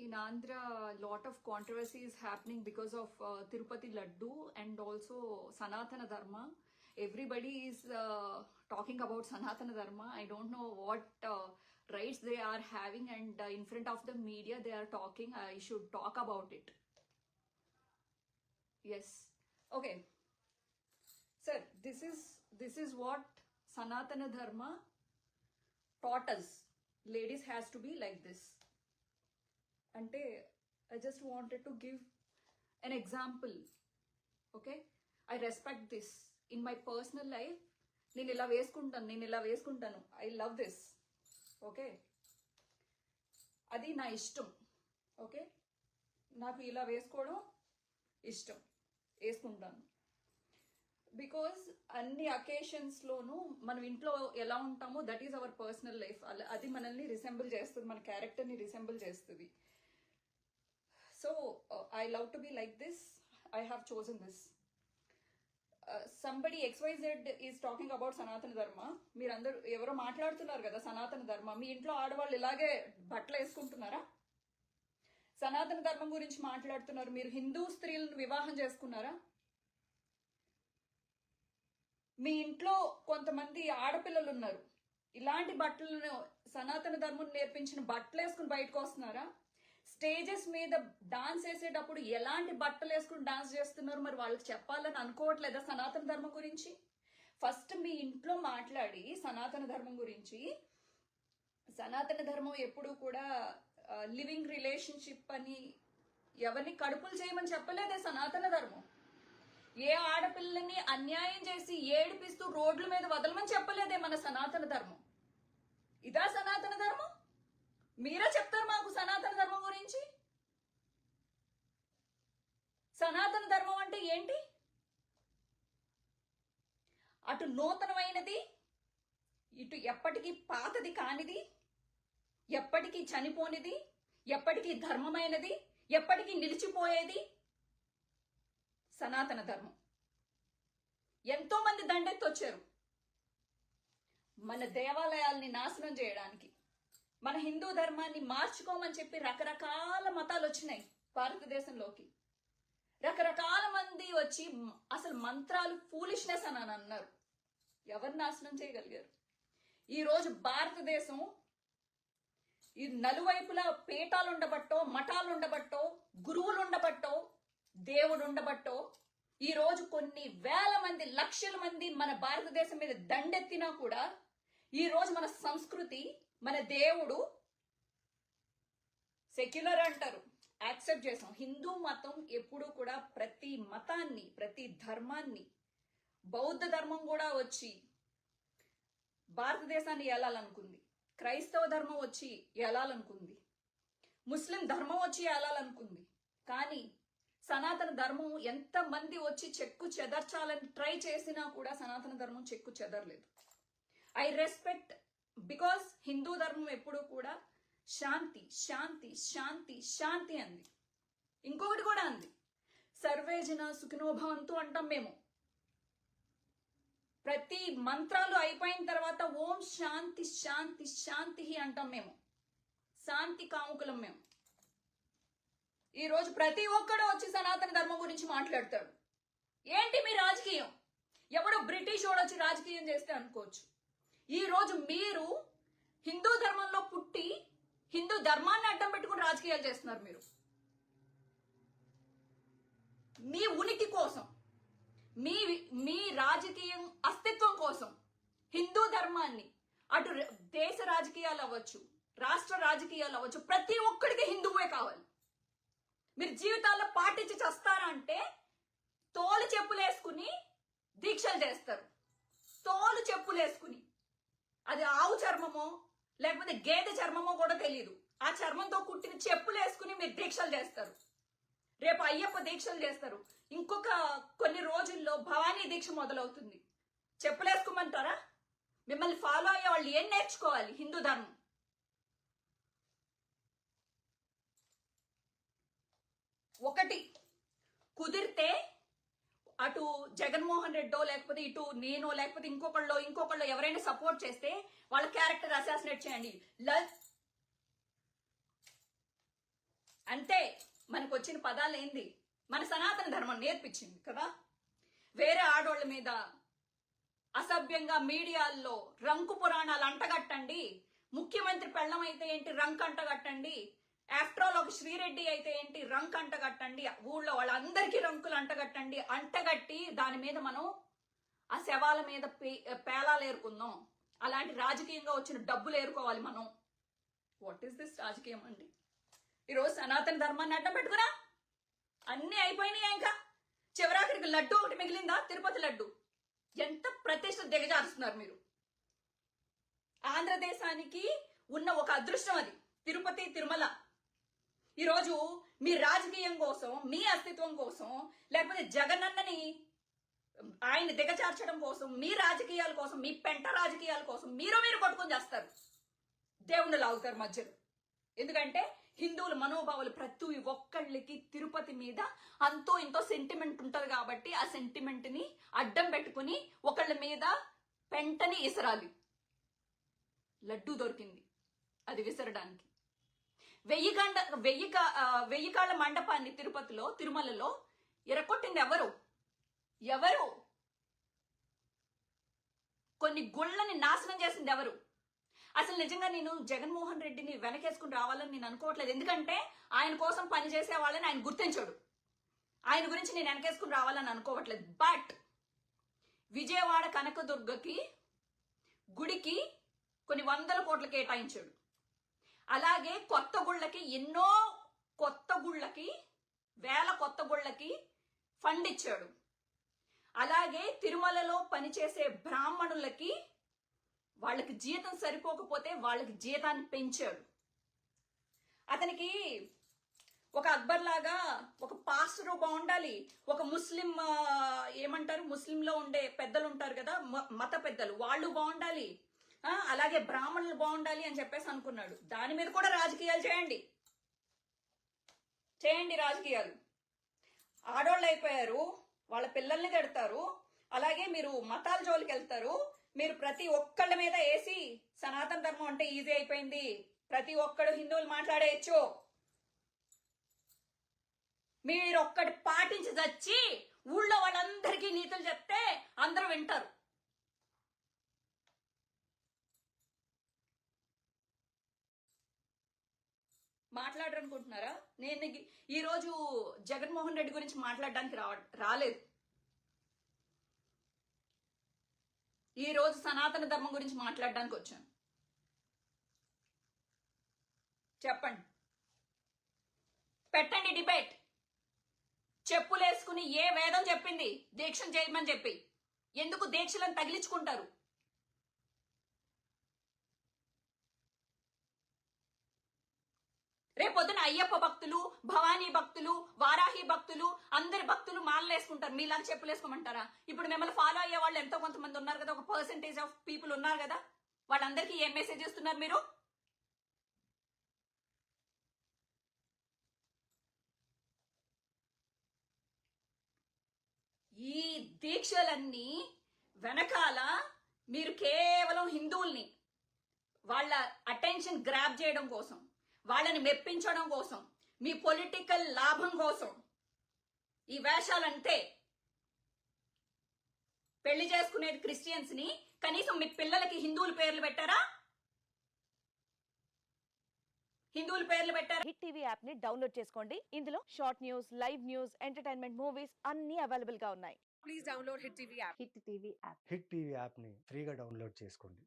In Andhra, a lot of controversy is happening because of Tirupati Laddu and also Sanatana Dharma. Everybody is talking about Sanatana Dharma. I don't know what rights they are having, and in front of the media they are talking. I should talk about it. Yes. Okay. Sir, this is what Sanatana Dharma taught us. Ladies has to be like this. Ante, I just wanted to give an example. Okay, I respect this in my personal life. నేను ఇలా వేసుకుంటాను. I love this. Okay, అది నా ఇష్టం. Okay, నాకు ఇలా వేసుకోవడం ఇష్టం, వేసుకుంటాను. బికాజ్ అన్ని అకేషన్స్లోనూ మనం ఇంట్లో ఎలా ఉంటామో that is our personal life. అది మనల్ని రిసెంబుల్ చేస్తుంది, మన క్యారెక్టర్ని రిసెంబుల్ చేస్తుంది. So I love to be like this. I have chosen this. Somebody XYZ is talking about Sanatana Dharma. మీరందరూ ఎవరో మాట్లాడుతున్నారు కదా సనాతన ధర్మ. మీ ఇంట్లో ఆడవాళ్ళు ఇలాగే బట్టలు వేసుకుంటున్నారా? సనాతన ధర్మం గురించి మాట్లాడుతున్నారు. మీరు హిందూ స్త్రీలను వివాహం చేసుకున్నారా? మీ ఇంట్లో కొంతమంది ఆడపిల్లలు ఉన్నారు, ఇలాంటి బట్టలను సనాతన ధర్మం నేర్పించిన బట్టలు వేసుకుని బయటకు వస్తున్నారా? స్టేజెస్ మీద డాన్స్ వేసేటప్పుడు ఎలాంటి బట్టలు వేసుకుని డాన్స్ చేస్తున్నారు, మరి వాళ్ళకి చెప్పాలని అనుకోవట్లేదా సనాతన ధర్మం గురించి? ఫస్ట్ మీ ఇంట్లో మాట్లాడి సనాతన ధర్మం గురించి. సనాతన ధర్మం ఎప్పుడు కూడా లివింగ్ రిలేషన్షిప్ అని ఎవరిని కడుపులు చేయమని చెప్పలేదే సనాతన ధర్మం. ఏ ఆడపిల్లని అన్యాయం చేసి ఏడిపిస్తూ రోడ్ల మీద వదలమని చెప్పలేదే మన సనాతన ధర్మం. ఇదా సనాతన ధర్మం? మీరే చెప్తారు మాకు సనాతన ధర్మం గురించి. సనాతన ధర్మం అంటే ఏంటి? అటు నూతనమైనది, ఇటు ఎప్పటికీ పాతది కానిది, ఎప్పటికీ చనిపోనిది, ఎప్పటికీ ధర్మమైనది, ఎప్పటికీ నిలిచిపోయేది సనాతన ధర్మం. ఎంతో మంది దండెత్తొచ్చారు మన దేవాలయాల్ని నాశనం చేయడానికి. మన హిందూ ధర్మాన్ని మార్చుకోమని చెప్పి రకరకాల మతాలు వచ్చినాయి భారతదేశంలోకి. రకరకాల మంది వచ్చి అసలు మంత్రాలు ఫూలిష్నెస్ అని అన్నారు. ఎవరు నాశనం చేయగలిగారు? ఈరోజు భారతదేశం ఈ నలువైపులా పీఠాలు ఉండబట్టో, మఠాలు ఉండబట్టో, గురువులు ఉండబట్టో, దేవుడు ఉండబట్టో ఈరోజు కొన్ని వేల మంది, లక్షల మంది మన భారతదేశం మీద దండెత్తినా కూడా ఈరోజు మన సంస్కృతి, మన దేవుడు సెక్యులర్ అంటారు, యాక్సెప్ట్ చేసాం. హిందూ మతం ఎప్పుడు కూడా ప్రతి మతాన్ని, ప్రతి ధర్మాన్ని, బౌద్ధ ధర్మం కూడా వచ్చి భారతదేశాన్ని ఏలాలనుకుంది, క్రైస్తవ ధర్మం వచ్చి ఏలాలనుకుంది, ముస్లిం ధర్మం వచ్చి ఏలాలనుకుంది. కానీ సనాతన ధర్మం ఎంతమంది వచ్చి చెక్కు చెదర్చాలని ట్రై చేసినా కూడా సనాతన ధర్మం చెక్కు చెదరలేదు. ఐ రెస్పెక్ట్, బికాస్ హిందూ ధర్మం ఎప్పుడు కూడా శాంతి శాంతి శాంతి శాంతి అంది. ఇంకొకటి కూడా అంది, సర్వే జన సుఖినోభవంతు అంటాం మేము. ప్రతి మంత్రాలు అయిపోయిన తర్వాత ఓం శాంతి శాంతి శాంతి అంటాం మేము. శాంతి కాముకులం మేము. ఈరోజు ప్రతి ఒక్కడు వచ్చి సనాతన ధర్మం గురించి మాట్లాడతాడు. ఏంటి మీ రాజకీయం? ఎవడో బ్రిటిష్ వాడు వచ్చి రాజకీయం చేస్తే అనుకోవచ్చు. ఈరోజు మీరు హిందూ ధర్మంలో పుట్టి హిందూ ధర్మాన్ని అడ్డం పెట్టుకుని రాజకీయాలు చేస్తున్నారు. మీరు మీ ఉనికి కోసం, మీ రాజకీయం అస్తిత్వం కోసం హిందూ ధర్మాన్ని, అటు దేశ రాజకీయాలు అవ్వచ్చు, రాష్ట్ర రాజకీయాలు అవ్వచ్చు, ప్రతి ఒక్కడికి హిందువే కావాలి. మీరు జీవితాల్లో పాటించి చేస్తారా అంటే తోలు చెప్పులేసుకుని దీక్షలు చేస్తారు. తోలు చెప్పులేసుకుని, అది ఆవు చర్మమో లేకపోతే గేదె చర్మమో కూడా తెలియదు, ఆ చర్మంతో కుట్టిన చెప్పులు వేసుకుని మీరు దీక్షలు చేస్తారు. రేపు అయ్యప్ప దీక్షలు చేస్తారు. ఇంకొక కొన్ని రోజుల్లో భవానీ దీక్ష మొదలవుతుంది. చెప్పులు వేసుకోమంటారా? మిమ్మల్ని ఫాలో అయ్యే వాళ్ళు ఏం నేర్చుకోవాలి? హిందూ ధర్మం. ఒకటి కుదిరితే అటు జగన్మోహన్ రెడ్డో లేకపోతే ఇటు నేను లేకపోతే ఇంకొకళ్ళు ఎవరైనా సపోర్ట్ చేస్తే వాళ్ళ క్యారెక్టర్ అసాసినేట్ చేయండి. అంతే. మనకు వచ్చిన పదాలు ఏంది? మన సనాతన ధర్మం నేర్పించింది కదా. వేరే ఆడోళ్ళ మీద అసభ్యంగా మీడియాల్లో రంకు పురాణాలు అంటగట్టండి. ముఖ్యమంత్రి పెళ్ళం అయితే ఏంటి రంక్ అంటగట్టండి. ఆఫ్టర్ ఆల్ ఒక శ్రీరెడ్డి అయితే ఏంటి రంక్ అంటగట్టండి. ఊళ్ళో వాళ్ళందరికీ రంకులు అంటగట్టండి. అంటగట్టి దాని మీద మనం ఆ శవాల మీద పేలాలు ఏరుకుందాం. అలాంటి రాజకీయంగా వచ్చిన డబ్బులు ఏరుకోవాలి మనం. వాట్ ఈస్ దిస్ రాజకీయం అండి? ఈరోజు సనాతన ధర్మాన్ని అడ్డం పెట్టుకురా అన్నీ అయిపోయినాయి. ఇంకా చివరాఖరికి లడ్డు ఒకటి మిగిలిందా? తిరుపతి లడ్డు. ఎంత ప్రతిష్ట దిగజారుస్తున్నారు మీరు. ఆంధ్రదేశానికి ఉన్న ఒక అదృష్టం అది తిరుపతి తిరుమల. ఈరోజు మీ రాజకీయం కోసం, మీ అస్తిత్వం కోసం, లేకపోతే జగనన్నని ఆయన దిగజార్చడం కోసం, మీ రాజకీయాల కోసం, మీ పెంట రాజకీయాల కోసం మీరు కొట్టుకొని చేస్తారు. దేవుణ్ణి లాగుతారు మధ్యలో. ఎందుకంటే హిందువుల మనోభావాలు ప్రతి ఒక్కళ్ళకి తిరుపతి మీద అంతో ఇంతో సెంటిమెంట్ ఉంటుంది కాబట్టి ఆ సెంటిమెంట్ ని అడ్డం పెట్టుకుని ఒకళ్ళ మీద పెంటని ఇసరాలి. లడ్డూ దొరికింది, అది విసరడానికి. 1000 కాళ్ళ మండపాన్ని తిరుపతిలో, తిరుమలలో ఎరకొట్టింది ఎవరు? ఎవరు? కొన్ని గుళ్ళని నాశనం చేసింది ఎవరు? అసలు నిజంగా నేను జగన్మోహన్ రెడ్డిని వెనకేసుకుని రావాలని నేను అనుకోవట్లేదు. ఎందుకంటే ఆయన కోసం పనిచేసే వాళ్ళని ఆయన గుర్తించాడు. ఆయన గురించి నేను వెనకేసుకుని రావాలని అనుకోవట్లేదు. బట్ విజయవాడ కనకదుర్గకి గుడికి కొన్ని 100 కోట్లు కేటాయించాడు. అలాగే కొత్త గుళ్ళకి, ఎన్నో కొత్త గుళ్ళకి, 1000 కొత్త గుళ్ళకి ఫండ్ ఇచ్చాడు. అలాగే తిరుమలలో పనిచేసే బ్రాహ్మణులకి వాళ్ళకి జీతం సరిపోకపోతే వాళ్ళకి జీతాన్ని పెంచాడు. అతనికి ఒక అక్బర్ లాగా ఒక పాస్టరు బాగుండాలి, ఒక ముస్లిం ఏమంటారు, ముస్లింలో ఉండే పెద్దలు ఉంటారు కదా, మత పెద్దలు, వాళ్ళు బాగుండాలి, అలాగే బ్రాహ్మణులు బాగుండాలి అని చెప్పేసి అనుకున్నాడు. దాని మీద కూడా రాజకీయాలు చేయండి రాజకీయాలు. ఆడోళ్ళు అయిపోయారు, వాళ్ళ పిల్లల్ని కడతారు, అలాగే మీరు మతాల జోలికి వెళ్తారు. మీరు ప్రతి ఒక్కళ్ళ మీద వేసి సనాతన ధర్మం అంటే ఈజీ అయిపోయింది, ప్రతి ఒక్కడు హిందువులు మాట్లాడేయచ్చు, మీరు ఒక్కటి పాటించి చచ్చి ఊళ్ళో వాళ్ళందరికీ నీతులు చెప్తే అందరూ వింటారు. మాట్లాడరనుకుంటున్నారా? నేను ఈరోజు జగన్మోహన్ రెడ్డి గురించి మాట్లాడడానికి రాలేదు. ఈ రోజు సనాతన ధర్మం గురించి మాట్లాడడానికి వచ్చాను. చెప్పండి, పెట్టండి డిబేట్. చెప్పులేసుకుని ఏ వేదం చెప్పింది దీక్షను చేయమని చెప్పి? ఎందుకు దీక్షలను తగిలించుకుంటారు? రేపొద్దున అయ్యప్ప భక్తులు, భవానీ భక్తులు, వారాహి భక్తులు, అందరి భక్తులు మాలలు వేసుకుంటారు. మీలాగా చెప్పులు వేసుకోమంటారా? ఇప్పుడు మిమ్మల్ని ఫాలో అయ్యే వాళ్ళు ఎంతో కొంతమంది ఉన్నారు కదా, ఒక పర్సెంటేజ్ ఆఫ్ పీపుల్ ఉన్నారు కదా, వాళ్ళందరికీ ఏం మెసేజ్ ఇస్తున్నారు మీరు? ఈ దీక్షలన్నీ వెనకాల మీరు కేవలం హిందువుల్ని వాళ్ళ అటెన్షన్ గ్రాప్ చేయడం కోసం, వాళ్ళని మెప్పించడం కోసం, మీ పొలిటికల్ లాభం కోసం ఈ వేషాలంతే. పెళ్లి చేసుకునేది క్రిస్టియన్స్ ని, కనీసం మీ పిల్లలకి హిందువుల పేర్లు పెట్టారా? హిందువుల పేర్లు పెట్టారా? హిట్ టీవీ యాప్ ని డౌన్లోడ్ చేసుకోండి. ఇందులో short news, live news, entertainment movies అన్ని అవైలబుల్ గా ఉన్నాయి. Please download Hit TV app. Hit TV app hit TV యాప్ని ఫ్రీగా డౌన్లోడ్ చేసుకోండి.